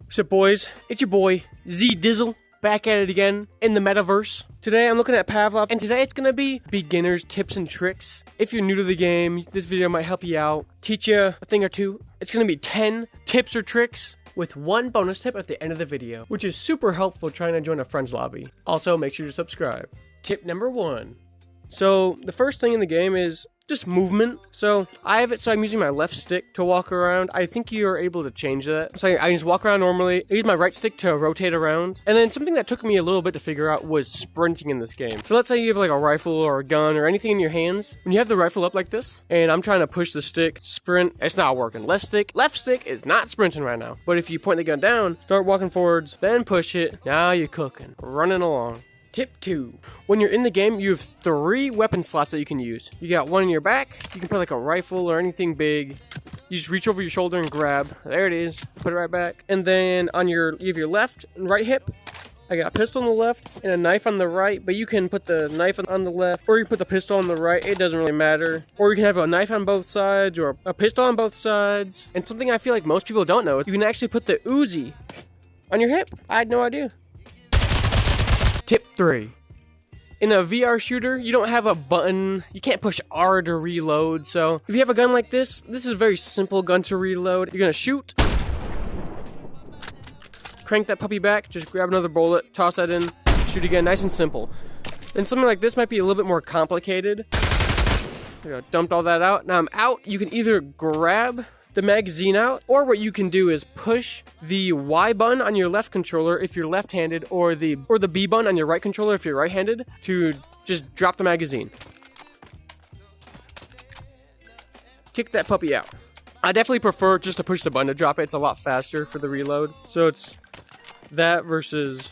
What's up, boys? It's your boy, Z Dizzle, back at it again in the metaverse. Today I'm looking at Pavlov, and today it's gonna be beginner's tips and tricks. If you're new to the game, this video might help you out, teach you a thing or two. It's gonna be 10 tips or tricks with one bonus tip at the end of the video, which is super helpful trying to join a friend's lobby. Also, make sure to subscribe. Tip number 1. So the first thing in the game is just movement. So I have it so I'm using my left stick to walk around. I think you are able to change that. So I just walk around normally. I use my right stick to rotate around. And then something that took me a little bit to figure out was sprinting in this game. So let's say you have like a rifle or a gun or anything in your hands. When you have the rifle up like this, and I'm trying to push the stick, sprint, it's not working. Left stick is not sprinting right now. But if you point the gun down, start walking forwards, then push it, now you're cooking, running along. Tip 2. When you're in the game, you have 3 weapon slots that you can use. You got one in your back. You can put like a rifle or anything big. You just reach over your shoulder and grab. There it is. Put it right back. And then on you have your left and right hip. I got a pistol on the left and a knife on the right, but you can put the knife on the left, or you put the pistol on the right. It doesn't really matter. Or you can have a knife on both sides or a pistol on both sides. And something I feel like most people don't know is you can actually put the Uzi on your hip. I had no idea. Tip 3. In a VR shooter, you don't have a button. You can't push R to reload. So if you have a gun like this is a very simple gun to reload. You're gonna shoot, crank that puppy back, just grab another bullet, toss that in, shoot again, nice and simple. And something like this might be a little bit more complicated. There we go, dumped all that out. Now I'm out. You can either grab the magazine out, or what you can do is push the Y button on your left controller if you're left-handed, or the B button on your right controller if you're right-handed, to just drop the magazine. Kick that puppy out. I definitely prefer just to push the button to drop it. It's a lot faster for the reload. So it's that versus...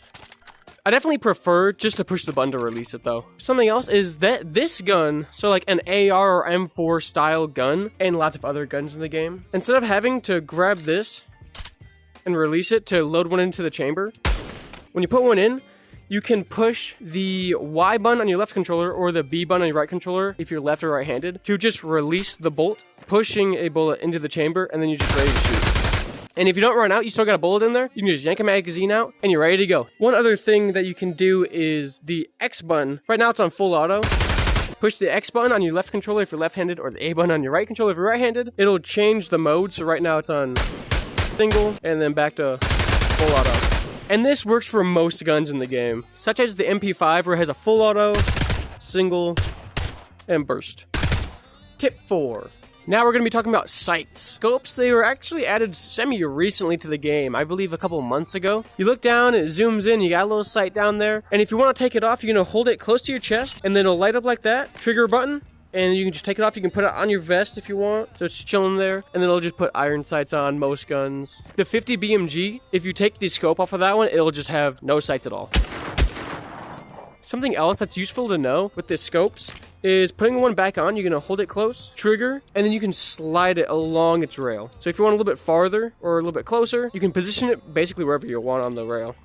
I definitely prefer just to push the button to release it though. Something else is that this gun, so like an AR or M4 style gun, and lots of other guns in the game, instead of having to grab this and release it to load one into the chamber, when you put one in, you can push the Y button on your left controller or the B button on your right controller if you're left or right-handed to just release the bolt, pushing a bullet into the chamber, and then you're just ready to shoot. And if you don't run out, you still got a bullet in there, you can just yank a magazine out, and you're ready to go. One other thing that you can do is the X button. Right now it's on full auto. Push the X button on your left controller if you're left-handed, or the A button on your right controller if you're right-handed. It'll change the mode, so right now it's on single, and then back to full auto. And this works for most guns in the game, such as the MP5, where it has a full auto, single, and burst. Tip 4. Now we're going to be talking about sights. Scopes, they were actually added semi-recently to the game, I believe a couple months ago. You look down, it zooms in, you got a little sight down there, and if you want to take it off, you're going to hold it close to your chest, and then it'll light up like that, trigger button, and you can just take it off. You can put it on your vest if you want, so it's chilling there, and then it'll just put iron sights on most guns. The 50 BMG, if you take the scope off of that one, it'll just have no sights at all. Something else that's useful to know with the scopes is putting one back on, you're going to hold it close, trigger, and then you can slide it along its rail. So if you want a little bit farther or a little bit closer, you can position it basically wherever you want on the rail.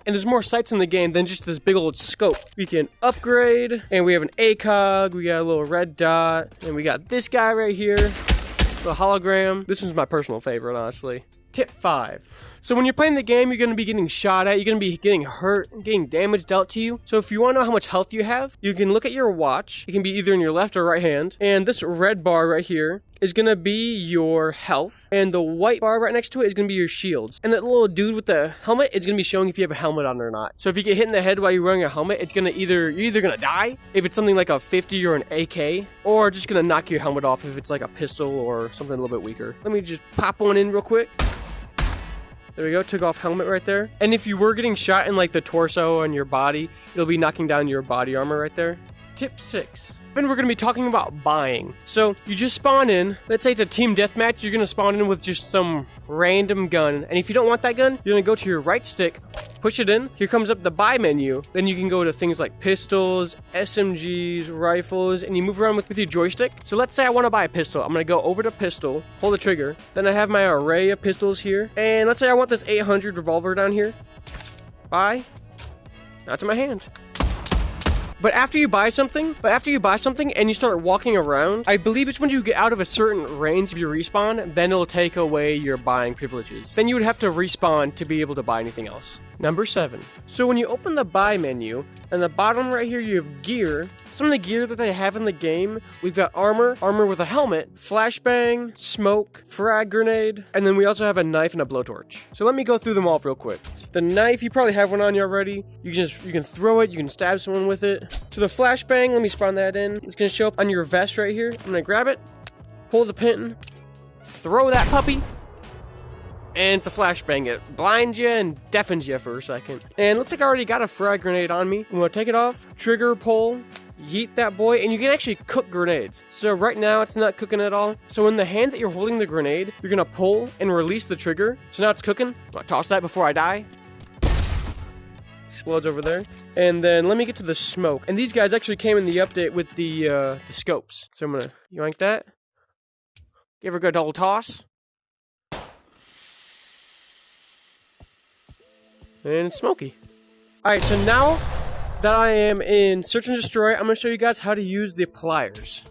And there's more sights in the game than just this big old scope. We can upgrade, and we have an ACOG, we got a little red dot, and we got this guy right here, the hologram. This one's my personal favorite, honestly. Tip 5. So when you're playing the game, you're going to be getting shot at, you're going to be getting hurt, getting damage dealt to you. So if you want to know how much health you have, you can look at your watch. It can be either in your left or right hand. And this red bar right here is going to be your health. And the white bar right next to it is going to be your shields. And that little dude with the helmet is going to be showing if you have a helmet on or not. So if you get hit in the head while you're wearing a helmet, it's going to you're either going to die if it's something like a 50 or an AK, or just going to knock your helmet off if it's like a pistol or something a little bit weaker. Let me just pop one in real quick. There we go, took off helmet right there. And if you were getting shot in like the torso and your body, it'll be knocking down your body armor right there. Tip 6. Then we're going to be talking about buying. So you just spawn in. Let's say it's a team deathmatch. You're going to spawn in with just some random gun. And if you don't want that gun, you're going to go to your right stick, push it in. Here comes up the buy menu. Then you can go to things like pistols, SMGs, rifles, and you move around with your joystick. So let's say I want to buy a pistol. I'm going to go over to pistol, pull the trigger. Then I have my array of pistols here. And let's say I want this 800 revolver down here. Buy. Now it's in my hand. But after you buy something and you start walking around, I believe it's when you get out of a certain range of your respawn, then it'll take away your buying privileges. Then you would have to respawn to be able to buy anything else. Number 7. So when you open the buy menu, and the bottom right here you have gear. Some of the gear that they have in the game, we've got armor with a helmet, flashbang, smoke, frag grenade, and then we also have a knife and a blowtorch. So let me go through them all real quick. The knife, you probably have one on you already. You can throw it, you can stab someone with it. So the flashbang, let me spawn that in. It's gonna show up on your vest right here. I'm gonna grab it, pull the pin, throw that puppy, and it's a flashbang. It blinds you and deafens you for a second. And looks like I already got a frag grenade on me. I'm gonna take it off, trigger, pull, yeet that boy, and you can actually cook grenades. So right now it's not cooking at all. So in the hand that you're holding the grenade, you're gonna pull and release the trigger. So now it's cooking. I'm gonna toss that before I die. Explodes over there. And then let me get to the smoke. And these guys actually came in the update with the scopes. So I'm gonna yoink that. Give her a good double toss. And it's smoky. Alright, so now that I am in Search and Destroy, I'm going to show you guys how to use the pliers.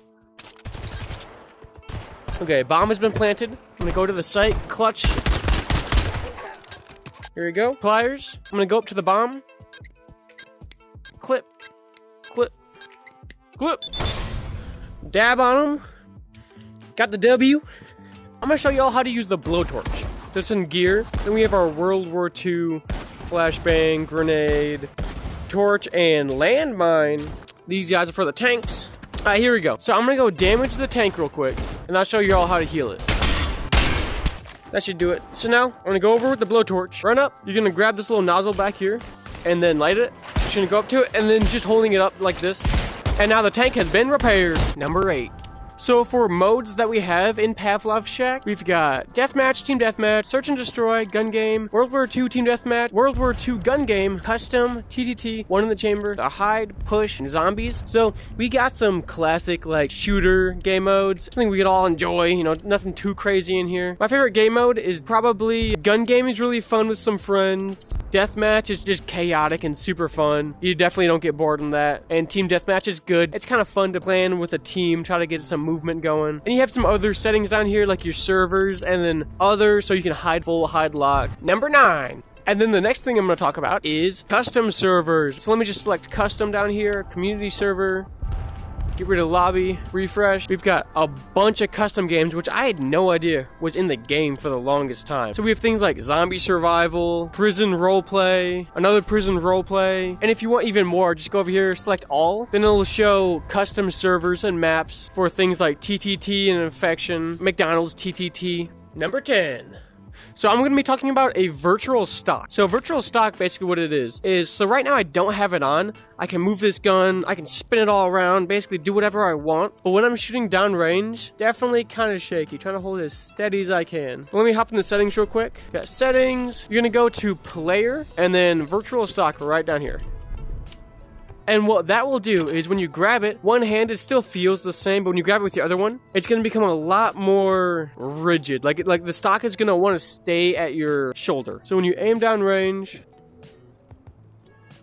Okay, bomb has been planted. I'm going to go to the site, clutch. Here we go, pliers. I'm going to go up to the bomb. Clip, clip, clip. Dab on them. Got the W. I'm going to show you all how to use the blowtorch. That's in gear. Then we have our World War II flashbang, grenade, torch, and landmine. These guys are for the tanks. Alright, here we go. So I'm gonna go damage the tank real quick, and I'll show you all how to heal it. That should do it. So now, I'm gonna go over with the blowtorch. Run up. You're gonna grab this little nozzle back here, and then light it. You're gonna go up to it, and then just holding it up like this. And now the tank has been repaired. Number 8. So for modes that we have in Pavlov Shack, we've got Deathmatch, Team Deathmatch, Search and Destroy, Gun Game, World War II Team Deathmatch, World War II Gun Game, Custom, TTT, One in the Chamber, the Hide, Push, and Zombies. So we got some classic like shooter game modes. I think we could all enjoy, you know, nothing too crazy in here. My favorite game mode is probably Gun Game is really fun with some friends. Deathmatch is just chaotic and super fun. You definitely don't get bored in that. And Team Deathmatch is good. It's kind of fun to plan with a team, try to get some movement going. And you have some other settings down here like your servers and then other, so you can hide full, hide locked. Number 9. And then the next thing I'm going to talk about is custom servers. So let me just select custom down here, community server. Get rid of lobby, refresh. We've got a bunch of custom games, which I had no idea was in the game for the longest time. So we have things like zombie survival, prison roleplay, another prison roleplay. And if you want even more, just go over here, select all. Then it'll show custom servers and maps for things like TTT and Infection, McDonald's TTT. Number 10. So I'm going to be talking about a virtual stock. So virtual stock, basically what it is so right now I don't have it on. I can move this gun, I can spin it all around, basically do whatever I want. But when I'm shooting down range, definitely kind of shaky, trying to hold it as steady as I can. Let me hop in the settings real quick. Got settings, you're going to go to player, and then virtual stock right down here. And what that will do is when you grab it, one hand, it still feels the same, but when you grab it with your other one, it's going to become a lot more rigid. Like the stock is going to want to stay at your shoulder. So when you aim down range,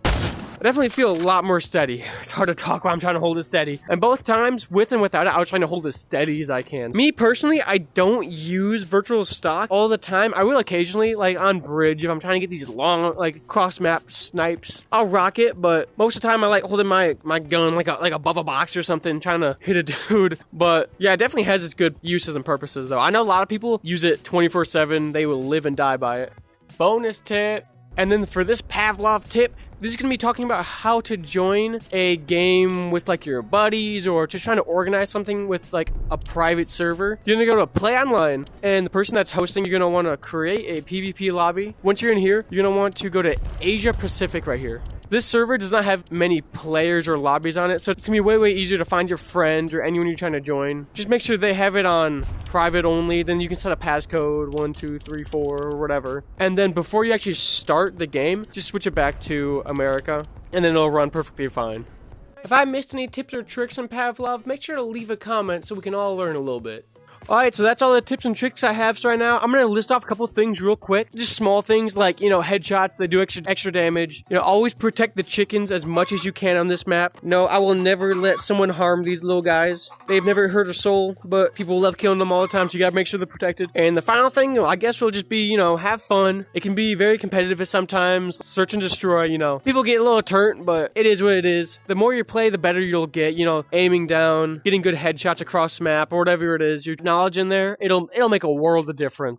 I definitely feel a lot more steady. It's hard to talk while I'm trying to hold it steady. And both times, with and without it, I was trying to hold as steady as I can. Me, personally, I don't use virtual stock all the time. I will occasionally, like on bridge, if I'm trying to get these long, like, cross-map snipes, I'll rock it, but most of the time, I like holding my gun, like above a box or something, trying to hit a dude. But, yeah, it definitely has its good uses and purposes, though. I know a lot of people use it 24/7. They will live and die by it. Bonus tip. And then for this Pavlov tip, this is going to be talking about how to join a game with like your buddies or just trying to organize something with like a private server. You're going to go to Play Online, and the person that's hosting, you're going to want to create a PvP lobby. Once you're in here, you're going to want to go to Asia Pacific right here. This server does not have many players or lobbies on it, so it's going to be way easier to find your friend or anyone you're trying to join. Just make sure they have it on private only, then you can set a passcode 1 2 3 4 or whatever. And then before you actually start the game, just switch it back to America, and then it'll run perfectly fine. If I missed any tips or tricks on Pavlov, make sure to leave a comment so we can all learn a little bit. Alright, so that's all the tips and tricks I have right now. I'm gonna list off a couple things real quick. Just small things like, you know, headshots, they do extra damage. You know, always protect the chickens as much as you can on this map. No, I will never let someone harm these little guys. They've never hurt a soul, but people love killing them all the time, so you gotta make sure they're protected. And the final thing, I guess, will just be, you know, have fun. It can be very competitive at sometimes. Search and destroy, you know. People get a little turnt, but it is what it is. The more you play, the better you'll get, you know, aiming down, getting good headshots across map, or whatever it is. Your knowledge in there, it'll make a world of difference.